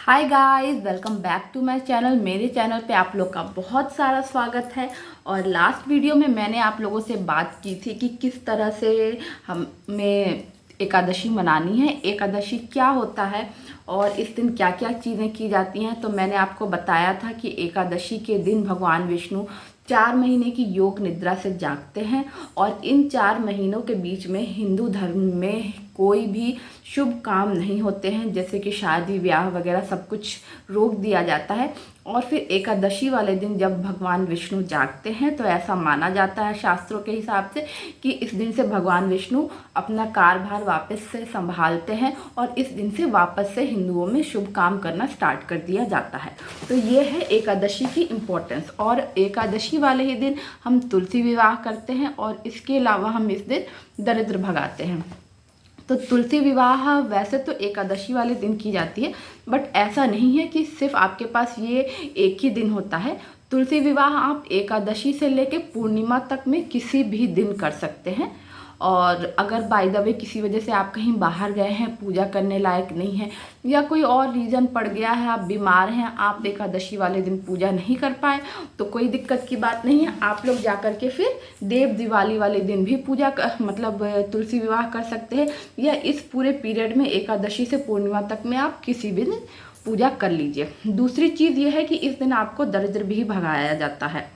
Hi guys, welcome back to my channel. मेरे channel पे आप लोग का बहुत सारा स्वागत है। और लास्ट वीडियो में मैंने आप लोगों से बात की थी कि किस तरह से हमें एकादशी मनानी है, एकादशी क्या होता है और इस दिन क्या क्या चीज़ें की जाती हैं। तो मैंने आपको बताया था कि एकादशी के दिन भगवान विष्णु 4 महीने की योग निद्रा से जागते हैं और इन 4 महीनों के बीच में हिंदू धर्म में कोई भी शुभ काम नहीं होते हैं, जैसे कि शादी ब्याह वगैरह सब कुछ रोक दिया जाता है। और फिर एकादशी वाले दिन जब भगवान विष्णु जागते हैं तो ऐसा माना जाता है शास्त्रों के हिसाब से कि इस दिन से भगवान विष्णु अपना कार्यभार वापस से संभालते हैं और इस दिन से वापस से हिंदुओं में शुभ काम करना स्टार्ट कर दिया जाता है। तो ये है एकादशी की इम्पोर्टेंस। और एकादशी वाले ही दिन हम तुलसी विवाह करते हैं और इसके अलावा हम इस दिन दरिद्र भगाते हैं। तो तुलसी विवाह वैसे तो एकादशी वाले दिन की जाती है, बट ऐसा नहीं है कि सिर्फ आपके पास ये एक ही दिन होता है। तुलसी विवाह आप एकादशी से लेके पूर्णिमा तक में किसी भी दिन कर सकते हैं। और अगर बाय द वे किसी वजह से आप कहीं बाहर गए हैं, पूजा करने लायक नहीं है या कोई और रीज़न पड़ गया है, आप बीमार हैं, आप एकादशी वाले दिन पूजा नहीं कर पाए, तो कोई दिक्कत की बात नहीं है। आप लोग जा कर के फिर देव दिवाली वाले दिन भी मतलब तुलसी विवाह कर सकते हैं, या इस पूरे पीरियड में एकादशी से पूर्णिमा तक में आप किसी भी दिन पूजा कर लीजिए। दूसरी चीज़ ये है कि इस दिन आपको दरिद्र भी भगाया जाता है।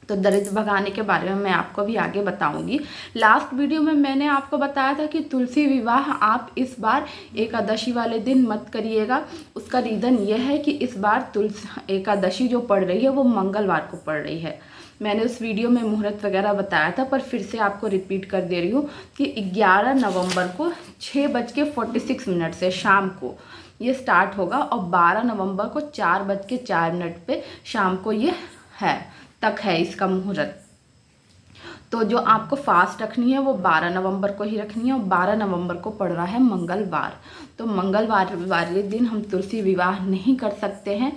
तो दरिद्र भगाने के बारे में मैं आपको भी आगे बताऊंगी। लास्ट वीडियो में मैंने आपको बताया था कि तुलसी विवाह आप इस बार एकादशी वाले दिन मत करिएगा। उसका रीज़न ये है कि इस बार तुलसी एकादशी जो पड़ रही है वो मंगलवार को पड़ रही है। मैंने उस वीडियो में मुहूर्त वगैरह बताया था, पर फिर से आपको रिपीट कर दे रही हूँ कि 11 नवंबर को 6:46 से शाम को ये स्टार्ट होगा और 12 नवंबर को 4:04 पे शाम को ये तक है इसका मुहूर्त। तो जो आपको फास्ट रखनी है वो 12 नवंबर को ही रखनी है और 12 नवंबर को पड़ रहा है मंगलवार। तो मंगलवार वाले दिन हम तुलसी विवाह नहीं कर सकते हैं।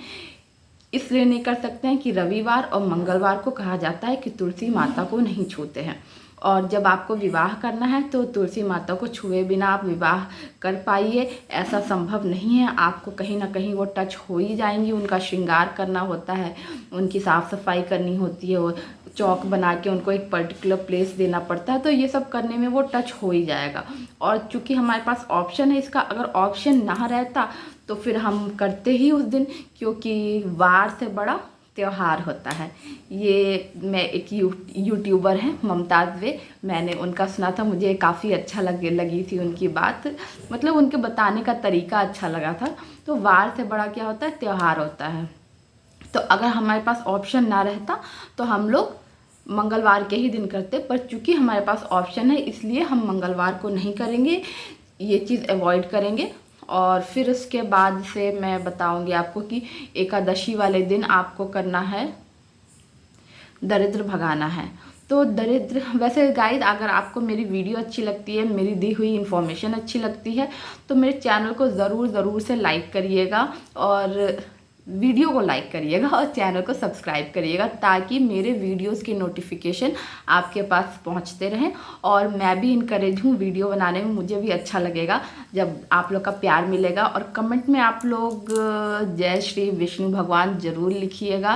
इसलिए नहीं कर सकते हैं कि रविवार और मंगलवार को कहा जाता है कि तुलसी माता को नहीं छूते हैं। और जब आपको विवाह करना है तो तुलसी माता को छुए बिना आप विवाह कर पाइए, ऐसा संभव नहीं है। आपको कहीं ना कहीं वो टच हो ही जाएंगी। उनका श्रृंगार करना होता है, उनकी साफ़ सफाई करनी होती है, और चौक बना के उनको एक पर्टिकुलर प्लेस देना पड़ता है। तो ये सब करने में वो टच हो ही जाएगा। और चूँकि हमारे पास ऑप्शन है इसका, अगर ऑप्शन ना रहता तो फिर हम करते ही उस दिन, क्योंकि वार से बड़ा त्योहार होता है। ये मैं एक यूट्यूबर हैं ममताज़ वे, मैंने उनका सुना था, मुझे काफ़ी अच्छा लगी थी उनकी बात, मतलब उनके बताने का तरीका अच्छा लगा था। तो वार से बड़ा क्या होता है, त्योहार होता है। तो अगर हमारे पास ऑप्शन ना रहता तो हम लोग मंगलवार के ही दिन करते, पर चूँकि हमारे पास ऑप्शन है इसलिए हम मंगलवार को नहीं करेंगे, ये चीज़ अवॉइड करेंगे। और फिर उसके बाद से मैं बताऊंगी आपको कि एकादशी वाले दिन आपको करना है, दरिद्र भगाना है। तो दरिद्र, वैसे गाइस अगर आपको मेरी वीडियो अच्छी लगती है, मेरी दी हुई इन्फॉर्मेशन अच्छी लगती है, तो मेरे चैनल को ज़रूर से लाइक करिएगा और वीडियो को लाइक करिएगा और चैनल को सब्सक्राइब करिएगा, ताकि मेरे वीडियोस की नोटिफिकेशन आपके पास पहुंचते रहें। और मैं भी इनकरेज हूँ वीडियो बनाने में, मुझे भी अच्छा लगेगा जब आप लोग का प्यार मिलेगा। और कमेंट में आप लोग जय श्री विष्णु भगवान ज़रूर लिखिएगा,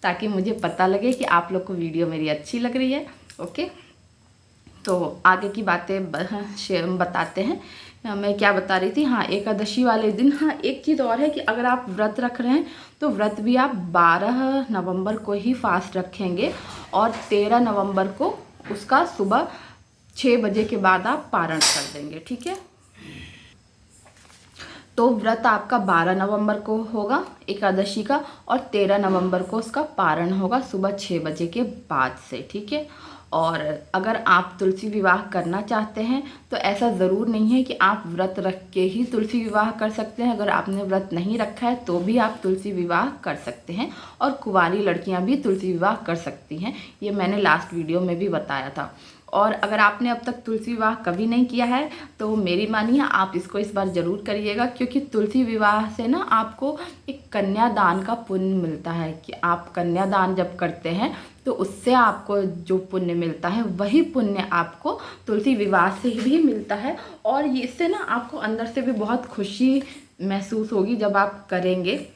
ताकि मुझे पता लगे कि आप लोग को वीडियो मेरी अच्छी लग रही है। ओके, तो आगे की बातें बताते हैं। मैं क्या बता रही थी, हाँ एकादशी वाले दिन, हाँ एक चीज़ और है कि अगर आप व्रत रख रहे हैं तो व्रत भी आप 12 नवंबर को ही फास्ट रखेंगे और 13 नवंबर को उसका सुबह 6 बजे के बाद आप पारण कर देंगे, ठीक है। तो व्रत आपका 12 नवंबर को होगा एकादशी का, और 13 नवंबर को उसका पारण होगा सुबह 6 बजे के बाद से, ठीक है। और अगर आप तुलसी विवाह करना चाहते हैं तो ऐसा ज़रूर नहीं है कि आप व्रत रख के ही तुलसी विवाह कर सकते हैं। अगर आपने व्रत नहीं रखा है तो भी आप तुलसी विवाह कर सकते हैं, और कुंवारी लड़कियां भी तुलसी विवाह कर सकती हैं, ये मैंने लास्ट वीडियो में भी बताया था। और अगर आपने अब तक तुलसी विवाह कभी नहीं किया है तो मेरी मानिए आप इसको इस बार ज़रूर करिएगा, क्योंकि तुलसी विवाह से ना आपको एक कन्यादान का पुण्य मिलता है कि आप कन्यादान जब करते हैं तो उससे आपको जो पुण्य मिलता है वही पुण्य आपको तुलसी विवाह से भी मिलता है। और ये इससे ना आपको अंदर से भी बहुत खुशी महसूस होगी जब आप करेंगे,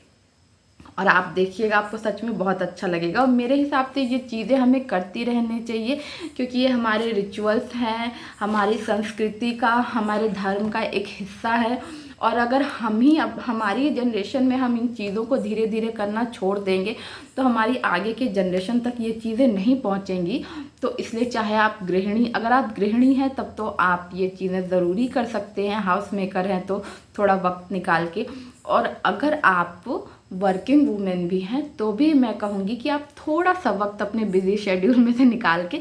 और आप देखिएगा आपको सच में बहुत अच्छा लगेगा। और मेरे हिसाब से ये चीज़ें हमें करती रहनी चाहिए, क्योंकि ये हमारे रिचुअल्स हैं, हमारी संस्कृति का, हमारे धर्म का एक हिस्सा है। और अगर हम ही अब हमारी जनरेशन में हम इन चीज़ों को धीरे धीरे करना छोड़ देंगे तो हमारी आगे के जनरेशन तक ये चीज़ें नहीं पहुंचेंगी। तो इसलिए चाहे आप गृहिणी, अगर आप गृहिणी हैं तब तो आप ये चीज़ें ज़रूरी कर सकते हैं, हाउस मेकर हैं तो थोड़ा वक्त निकाल के। और अगर आप वर्किंग वूमेन भी हैं तो भी मैं कहूँगी कि आप थोड़ा सा वक्त अपने बिजी शेड्यूल में से निकाल के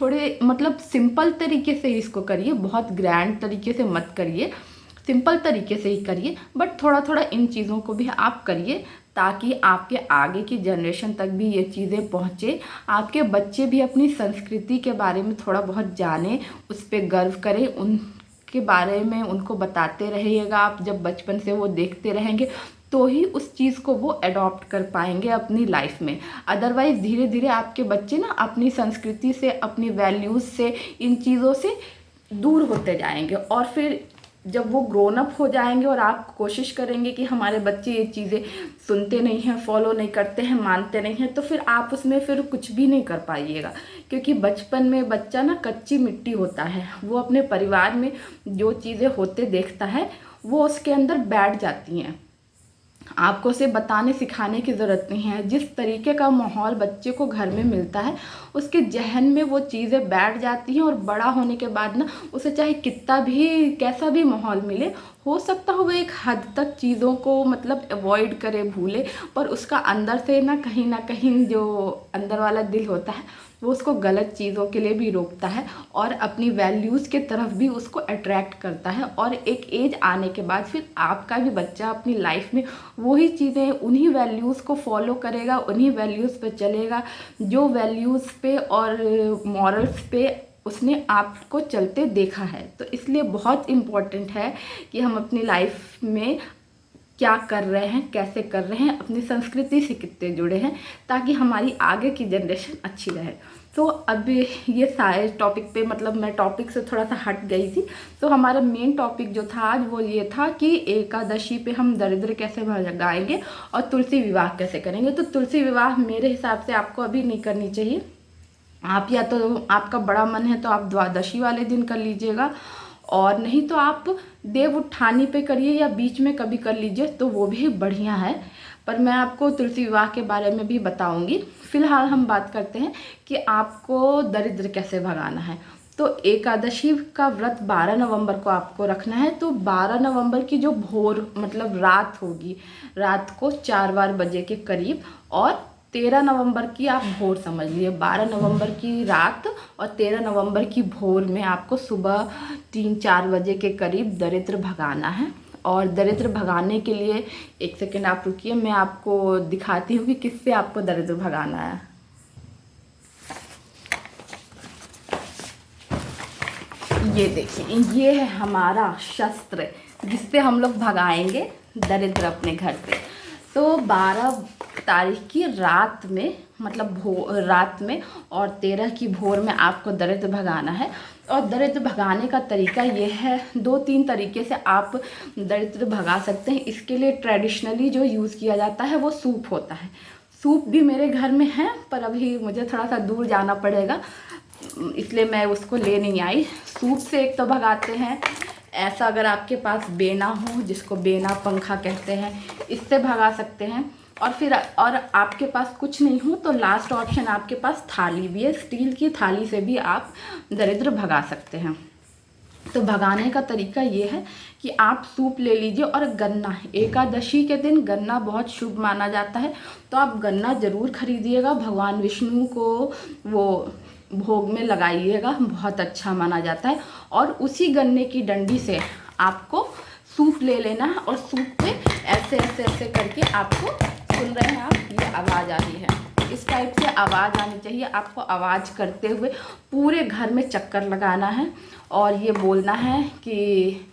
थोड़े मतलब सिंपल तरीके से इसको करिए, बहुत ग्रैंड तरीके से मत करिए, सिंपल तरीके से ही करिए, बट थोड़ा थोड़ा इन चीज़ों को भी आप करिए ताकि आपके आगे की जनरेशन तक भी ये चीज़ें पहुँचे, आपके बच्चे भी अपनी संस्कृति के बारे में थोड़ा बहुत जाने, उस पर गर्व करें, उनके बारे में उनको बताते रहिएगा। आप जब बचपन से वो देखते रहेंगे तो ही उस चीज़ को वो अडॉप्ट कर पाएंगे अपनी लाइफ में। अदरवाइज़ धीरे धीरे आपके बच्चे ना अपनी संस्कृति से, अपनी वैल्यूज़ से, इन चीज़ों से दूर होते जाएंगे। और फिर जब वो ग्रोन अप हो जाएंगे और आप कोशिश करेंगे कि हमारे बच्चे ये चीज़ें सुनते नहीं हैं, फॉलो नहीं करते हैं, मानते नहीं हैं, तो फिर आप उसमें फिर कुछ भी नहीं कर पाइएगा। क्योंकि बचपन में बच्चा ना कच्ची मिट्टी होता है, वो अपने परिवार में जो चीज़ें होते देखता है वो उसके अंदर बैठ जाती हैं। आपको उसे बताने सिखाने की ज़रूरत नहीं है। जिस तरीके का माहौल बच्चे को घर में मिलता है उसके जहन में वो चीज़ें बैठ जाती हैं, और बड़ा होने के बाद ना उसे चाहे कितना भी कैसा भी माहौल मिले, हो सकता हो वो एक हद तक चीज़ों को मतलब अवॉइड करे, भूले, पर उसका अंदर से ना कहीं जो अंदर वाला दिल होता है वो उसको गलत चीज़ों के लिए भी रोकता है और अपनी वैल्यूज़ के तरफ भी उसको अट्रैक्ट करता है। और एक एज आने के बाद फिर आपका भी बच्चा अपनी लाइफ में वही चीज़ें, उन्हीं वैल्यूज़ को फॉलो करेगा, उन्हीं वैल्यूज़ पे चलेगा जो वैल्यूज़ पे और मॉरल्स पे उसने आपको चलते देखा है। तो इसलिए बहुत इम्पॉर्टेंट है कि हम अपनी लाइफ में क्या कर रहे हैं, कैसे कर रहे हैं, अपनी संस्कृति से कितने जुड़े हैं, ताकि हमारी आगे की जनरेशन अच्छी रहे। तो अब ये सारे टॉपिक पे मतलब मैं टॉपिक से थोड़ा सा हट गई थी। तो हमारा मेन टॉपिक जो था आज वो ये था कि एकादशी पे हम दरिद्र कैसे भगाएंगे और तुलसी विवाह कैसे करेंगे। तो तुलसी विवाह मेरे हिसाब से आपको अभी नहीं करनी चाहिए। आप या तो आपका बड़ा मन है तो आप द्वादशी वाले दिन कर लीजिएगा, और नहीं तो आप देव उत्थानी पे करिए या बीच में कभी कर लीजिए तो वो भी बढ़िया है। पर मैं आपको तुलसी विवाह के बारे में भी बताऊंगी। फिलहाल हम बात करते हैं कि आपको दरिद्र कैसे भगाना है। तो एकादशी का व्रत 12 नवंबर को आपको रखना है। तो 12 नवंबर की जो भोर मतलब रात होगी, रात को 4 बजे के करीब, और 13 नवंबर की आप भोर समझ लिए, 12 नवंबर की रात और 13 नवंबर की भोर में आपको सुबह 3-4 बजे के करीब दरिद्र भगाना है। और दरिद्र भगाने के लिए एक सेकेंड आप रुकिए, मैं आपको दिखाती हूँ कि किससे आपको दरिद्र भगाना है। ये देखिए, ये है हमारा शस्त्र जिससे हम लोग भगाएंगे दरिद्र अपने घर से। तो 12 तारीख की रात में मतलब रात में और 13 की भोर में आपको दरिद्र भगाना है। और दरिद्र भगाने का तरीका ये है, 2-3 तरीके से आप दरिद्र भगा सकते हैं। इसके लिए ट्रेडिशनली जो यूज़ किया जाता है वो सूप होता है। सूप भी मेरे घर में है पर अभी मुझे थोड़ा सा दूर जाना पड़ेगा, इसलिए मैं उसको ले नहीं आई। सूप से एक तो भगाते हैं, ऐसा अगर आपके पास बेना हो, जिसको बेना पंखा कहते हैं, इससे भगा सकते हैं। और फिर और आपके पास कुछ नहीं हो तो लास्ट ऑप्शन आपके पास थाली भी है, स्टील की थाली से भी आप दरिद्र भगा सकते हैं। तो भगाने का तरीका ये है कि आप सूप ले लीजिए और गन्ना, एकादशी के दिन गन्ना बहुत शुभ माना जाता है, तो आप गन्ना ज़रूर खरीदिएगा। भगवान विष्णु को वो भोग में लगाइएगा, बहुत अच्छा माना जाता है। और उसी गन्ने की डंडी से आपको सूप ले लेना है और सूप पे ऐसे ऐसे ऐसे करके आपको, सुन रहे हैं आप, ये आवाज़ आ रही है, इस टाइप से आवाज़ आनी चाहिए। आपको आवाज़ करते हुए पूरे घर में चक्कर लगाना है और ये बोलना है कि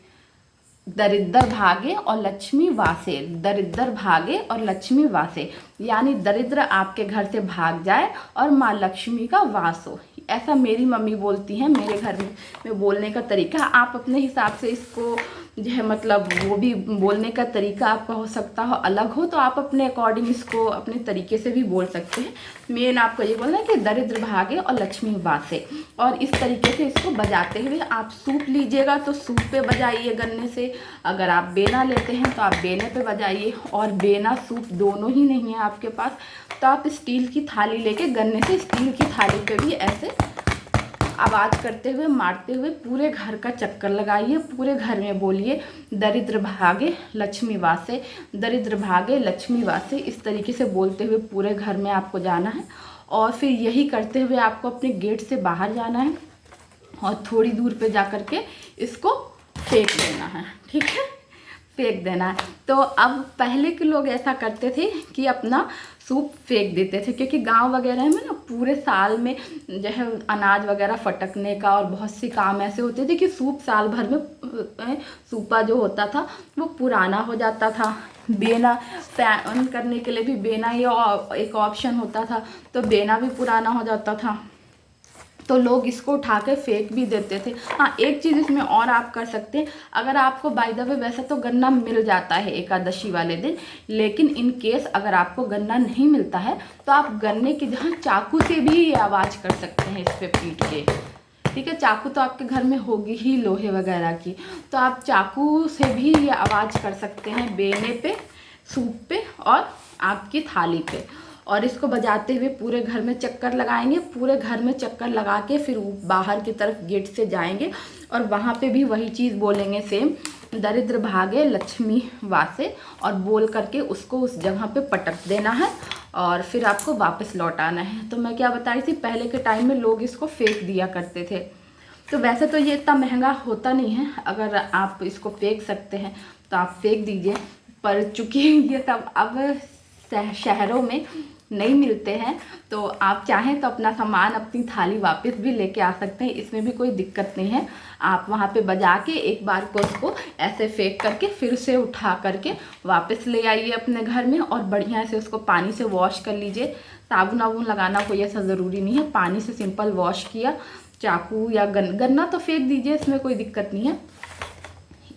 दरिद्र भागे और लक्ष्मी वासे, दरिद्र भागे और लक्ष्मी वासे। यानी दरिद्र आपके घर से भाग जाए और माँ लक्ष्मी का वास हो। ऐसा मेरी मम्मी बोलती हैं, मेरे घर में बोलने का तरीका। आप अपने हिसाब से इसको जो है मतलब वो भी बोलने का तरीका आपका हो सकता हो अलग हो, तो आप अपने अकॉर्डिंग इसको अपने तरीके से भी बोल सकते हैं। मेन आपको ये बोलना है कि दरिद्र भागे और लक्ष्मी वासे, और इस तरीके से इसको बजाते हुए आप सूप लीजिएगा तो सूप पे बजाइए गन्ने से। अगर आप बेना लेते हैं तो आप बेने पे बजाइए, और बेना सूप दोनों ही नहीं है आपके पास तो आप स्टील की थाली लेके गन्ने से स्टील की थाली पे भी ऐसे आवाज़ करते हुए मारते हुए पूरे घर का चक्कर लगाइए। पूरे घर में बोलिए दरिद्र भागे लक्ष्मी वासे, दरिद्र भागे लक्ष्मी वासे। इस तरीके से बोलते हुए पूरे घर में आपको जाना है, और फिर यही करते हुए आपको अपने गेट से बाहर जाना है और थोड़ी दूर पे जा कर के इसको फेंक देना है। ठीक है, फेंक देना है। तो अब पहले के लोग ऐसा करते थे कि अपना सूप फेंक देते थे, क्योंकि गांव वगैरह में ना पूरे साल में जो है अनाज वगैरह फटकने का और बहुत सी काम ऐसे होते थे कि सूप साल भर में सूपा जो होता था वो पुराना हो जाता था। बेना पैन करने के लिए भी बेना ये एक ऑप्शन होता था, तो बेना भी पुराना हो जाता था, तो लोग इसको उठा के फेंक भी देते थे। हाँ, एक चीज़ इसमें और आप कर सकते हैं, अगर आपको बाय द वे वैसे तो गन्ना मिल जाता है एकादशी वाले दिन, लेकिन इन केस अगर आपको गन्ना नहीं मिलता है तो आप गन्ने की जगह चाकू से भी ये आवाज़ कर सकते हैं इस पे पीट के। ठीक है, चाकू तो आपके घर में होगी ही लोहे वगैरह की, तो आप चाकू से भी ये आवाज़ कर सकते हैं बेने पे, सूप पे और आपकी थाली पे, और इसको बजाते हुए पूरे घर में चक्कर लगाएंगे। पूरे घर में चक्कर लगा के फिर बाहर की तरफ गेट से जाएंगे और वहाँ पे भी वही चीज़ बोलेंगे सेम, दरिद्र भागे लक्ष्मी वासे, और बोल करके उसको उस जगह पे पटक देना है और फिर आपको वापस लौट आना है। तो मैं क्या बता रही थी, पहले के टाइम में लोग इसको फेंक दिया करते थे। तो वैसे तो ये इतना महंगा होता नहीं है, अगर आप इसको फेंक सकते हैं तो आप फेंक दीजिए, पर चूँकि ये सब अब शहरों में नहीं मिलते हैं तो आप चाहें तो अपना सामान अपनी थाली वापस भी लेके आ सकते हैं, इसमें भी कोई दिक्कत नहीं है। आप वहाँ पे बजा के एक बार को उसको ऐसे फेंक करके फिर से उठा करके वापस ले आइए अपने घर में, और बढ़िया से उसको पानी से वॉश कर लीजिए। साबुन वाबुन लगाना कोई ऐसा ज़रूरी नहीं है, पानी से सिंपल वॉश किया, चाकू या गन्ना तो फेंक दीजिए, इसमें कोई दिक्कत नहीं है।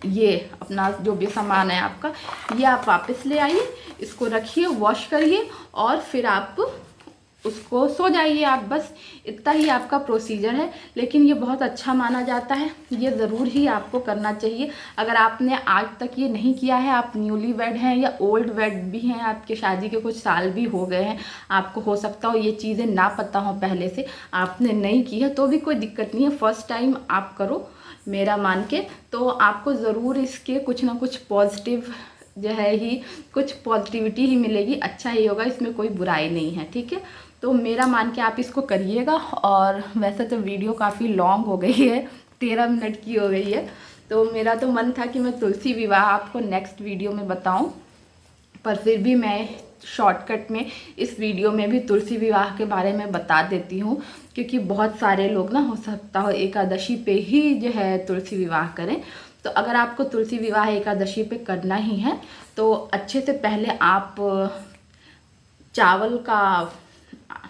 ये अपना जो भी सामान है आपका ये आप वापस ले आइए, इसको रखिए, वॉश करिए और फिर आप उसको सो जाइए आप। बस इतना ही आपका प्रोसीजर है, लेकिन ये बहुत अच्छा माना जाता है, ये ज़रूर ही आपको करना चाहिए। अगर आपने आज तक ये नहीं किया है, आप न्यूली वेड हैं या ओल्ड वेड भी हैं, आपके शादी के कुछ साल भी हो गए हैं, आपको हो सकता हो ये चीज़ें ना पता हो, पहले से आपने नहीं की है तो भी कोई दिक्कत नहीं है, फर्स्ट टाइम आप करो मेरा मान के, तो आपको ज़रूर इसके कुछ ना कुछ पॉजिटिव जो है ही कुछ पॉजिटिविटी ही मिलेगी, अच्छा ही होगा, इसमें कोई बुराई नहीं है। ठीक है, तो मेरा मान के आप इसको करिएगा। और वैसे तो वीडियो काफ़ी लॉन्ग हो गई है, 13 मिनट की हो गई है, तो मेरा तो मन था कि मैं तुलसी विवाह आपको नेक्स्ट वीडियो में बताऊं, पर फिर भी मैं शॉर्टकट में इस वीडियो में भी तुलसी विवाह के बारे में बता देती हूँ, क्योंकि बहुत सारे लोग ना हो सकता हो एकादशी पे ही जो है तुलसी विवाह करें। तो अगर आपको तुलसी विवाह एकादशी पे करना ही है तो अच्छे से पहले आप चावल का,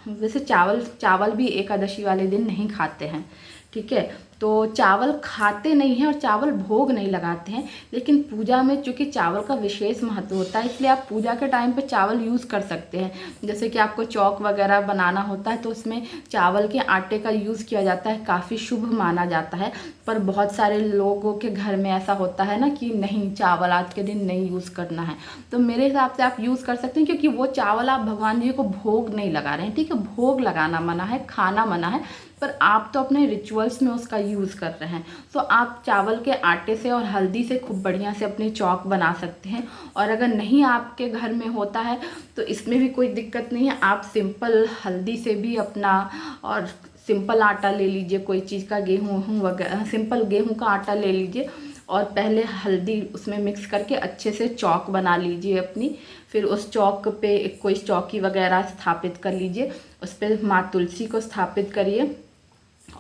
वैसे चावल भी एकादशी वाले दिन नहीं खाते हैं, ठीक है, तो चावल खाते नहीं हैं और चावल भोग नहीं लगाते हैं, लेकिन पूजा में चूँकि चावल का विशेष महत्व होता है, इसलिए आप पूजा के टाइम पे चावल यूज़ कर सकते हैं। जैसे कि आपको चौक वगैरह बनाना होता है तो उसमें चावल के आटे का यूज़ किया जाता है, काफ़ी शुभ माना जाता है। पर बहुत सारे लोगों के घर में ऐसा होता है ना कि नहीं, चावल आज के दिन नहीं यूज़ करना है, तो मेरे हिसाब से आप यूज़ कर सकते हैं, क्योंकि वो चावल आप भगवान जी को भोग नहीं लगा रहे हैं। ठीक है, भोग लगाना मना है, खाना मना है, पर आप तो अपने रिचुअल्स में उसका यूज़ कर रहे हैं। तो आप चावल के आटे से और हल्दी से खूब बढ़िया से अपनी चौक बना सकते हैं। और अगर नहीं आपके घर में होता है तो इसमें भी कोई दिक्कत नहीं है, आप सिंपल हल्दी से भी अपना, और सिंपल आटा ले लीजिए, कोई चीज़ का गेहूँ वगैरह, सिंपल गेहूँ का आटा ले लीजिए और पहले हल्दी उसमें मिक्स करके अच्छे से चौक बना लीजिए अपनी। फिर उस चौक पे कोई चौकी वगैरह स्थापित कर लीजिए, उस पर माँ तुलसी को स्थापित करिए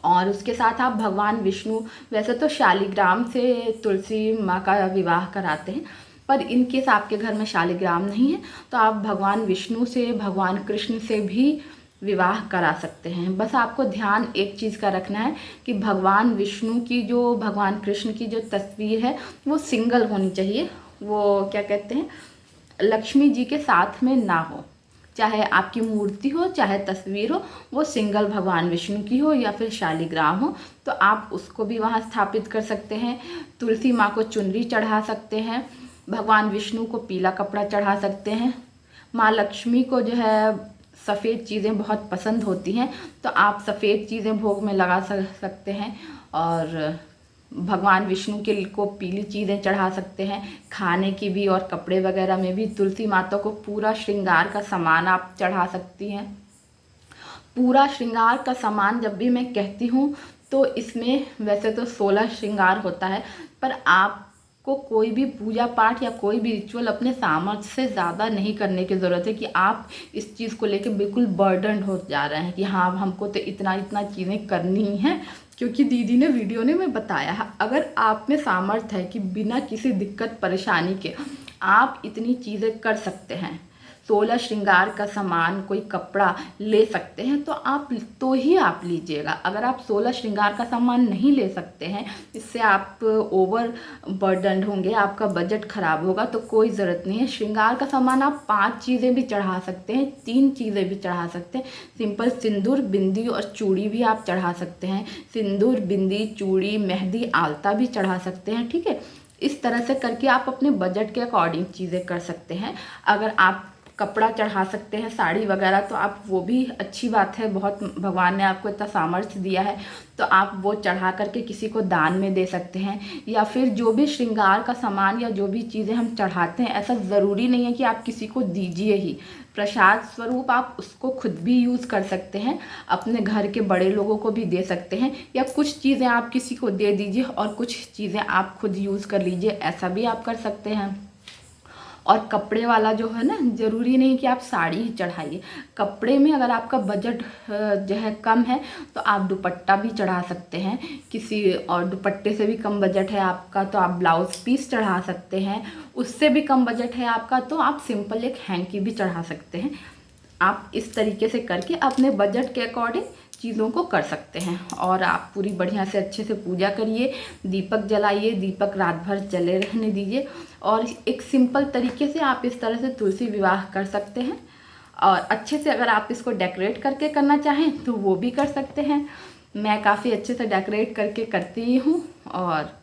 और उसके साथ आप भगवान विष्णु, वैसे तो शालिग्राम से तुलसी माँ का विवाह कराते हैं, पर इन केस आपके घर में शालिग्राम नहीं है तो आप भगवान विष्णु से, भगवान कृष्ण से भी विवाह करा सकते हैं। बस आपको ध्यान एक चीज़ का रखना है कि भगवान विष्णु की जो, भगवान कृष्ण की जो तस्वीर है वो सिंगल होनी चाहिए। वो क्या कहते हैं, लक्ष्मी जी के साथ में ना हो। चाहे आपकी मूर्ति हो, चाहे तस्वीर हो, वो सिंगल भगवान विष्णु की हो या फिर शालिग्राम हो, तो आप उसको भी वहाँ स्थापित कर सकते हैं। तुलसी माँ को चुनरी चढ़ा सकते हैं, भगवान विष्णु को पीला कपड़ा चढ़ा सकते हैं। माँ लक्ष्मी को जो है सफ़ेद चीज़ें बहुत पसंद होती हैं, तो आप सफ़ेद चीज़ें भोग में लगा सकते हैं। और भगवान विष्णु के को पीली चीज़ें चढ़ा सकते हैं, खाने की भी और कपड़े वगैरह में भी। तुलसी माता को पूरा श्रृंगार का सामान आप चढ़ा सकती हैं। पूरा श्रृंगार का सामान जब भी मैं कहती हूँ तो इसमें वैसे तो 16 श्रृंगार होता है, पर आपको कोई भी पूजा पाठ या कोई भी रिचुअल अपने सामर्थ्य से ज़्यादा नहीं करने की ज़रूरत है कि आप इस चीज़ को लेकर बिल्कुल बर्डन हो जा रहे हैं कि हाँ हमको तो इतना इतना चीज़ें करनी ही हैं। क्योंकि दीदी ने वीडियो ने में बताया है, अगर आप में सामर्थ्य है कि बिना किसी दिक्कत परेशानी के आप इतनी चीज़ें कर सकते हैं, 16 श्रृंगार का सामान, कोई कपड़ा ले सकते हैं, तो ही आप लीजिएगा। अगर आप 16 श्रृंगार का सामान नहीं ले सकते हैं, इससे आप ओवर बर्डन होंगे, आपका बजट खराब होगा, तो कोई ज़रूरत नहीं है। श्रृंगार का सामान आप 5 चीज़ें भी चढ़ा सकते हैं, 3 चीज़ें भी चढ़ा सकते हैं। सिंपल सिंदूर, बिंदी और चूड़ी भी आप चढ़ा सकते हैं। सिंदूर, बिंदी, चूड़ी, मेहंदी, आलता भी चढ़ा सकते हैं। ठीक है, इस तरह से करके आप अपने बजट के अकॉर्डिंग चीज़ें कर सकते हैं। अगर आप कपड़ा चढ़ा सकते हैं, साड़ी वगैरह, तो आप वो भी अच्छी बात है। बहुत भगवान ने आपको इतना सामर्थ्य दिया है तो आप वो चढ़ा करके किसी को दान में दे सकते हैं। या फिर जो भी श्रृंगार का सामान या जो भी चीज़ें हम चढ़ाते हैं, ऐसा ज़रूरी नहीं है कि आप किसी को दीजिए ही। प्रसाद स्वरूप आप उसको खुद भी यूज़ कर सकते हैं, अपने घर के बड़े लोगों को भी दे सकते हैं, या कुछ चीज़ें आप किसी को दे दीजिए और कुछ चीज़ें आप खुद यूज़ कर लीजिए, ऐसा भी आप कर सकते हैं। और कपड़े वाला जो है ना, ज़रूरी नहीं कि आप साड़ी ही चढ़ाइए। कपड़े में अगर आपका बजट जो है कम है तो आप दुपट्टा भी चढ़ा सकते हैं किसी, और दुपट्टे से भी कम बजट है आपका तो आप ब्लाउज़ पीस चढ़ा सकते हैं। उससे भी कम बजट है आपका तो आप सिंपल एक हैंकी भी चढ़ा सकते हैं। आप इस तरीके से करके अपने बजट के अकॉर्डिंग चीज़ों को कर सकते हैं। और आप पूरी बढ़िया से अच्छे से पूजा करिए, दीपक जलाइए, दीपक रात भर जले रहने दीजिए। और एक सिंपल तरीके से आप इस तरह से तुलसी विवाह कर सकते हैं। और अच्छे से अगर आप इसको डेकोरेट करके करना चाहें तो वो भी कर सकते हैं। मैं काफ़ी अच्छे से डेकोरेट करके करती ही हूँ। और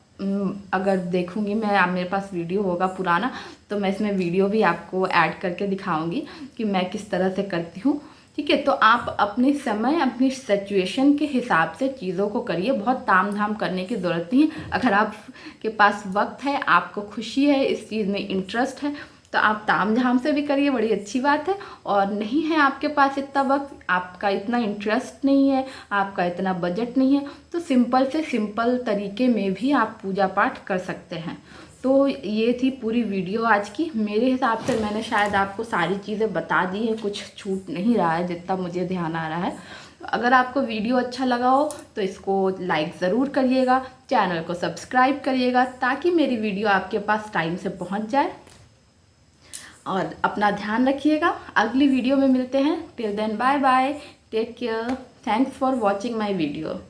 अगर देखूँगी मैं, मेरे पास वीडियो होगा पुराना तो मैं इसमें वीडियो भी आपको ऐड करके दिखाऊंगी कि मैं किस तरह से करती हूँ। ठीक है, तो आप अपने समय, अपनी सिचुएशन के हिसाब से चीज़ों को करिए। बहुत ताम झाम करने की ज़रूरत नहीं है। अगर आपके पास वक्त है, आपको खुशी है, इस चीज़ में इंटरेस्ट है, तो आप ताम झाम से भी करिए, बड़ी अच्छी बात है। और नहीं है आपके पास इतना वक्त, आपका इतना इंटरेस्ट नहीं है, आपका इतना बजट नहीं है, तो सिंपल से सिंपल तरीके में भी आप पूजा पाठ कर सकते हैं। तो ये थी पूरी वीडियो आज की। मेरे हिसाब से मैंने शायद आपको सारी चीज़ें बता दी हैं, कुछ छूट नहीं रहा है जितना मुझे ध्यान आ रहा है। अगर आपको वीडियो अच्छा लगा हो तो इसको लाइक ज़रूर करिएगा, चैनल को सब्सक्राइब करिएगा ताकि मेरी वीडियो आपके पास टाइम से पहुंच जाए। और अपना ध्यान रखिएगा, अगली वीडियो में मिलते हैं। Till then bye bye, take care, thanks for watching my video.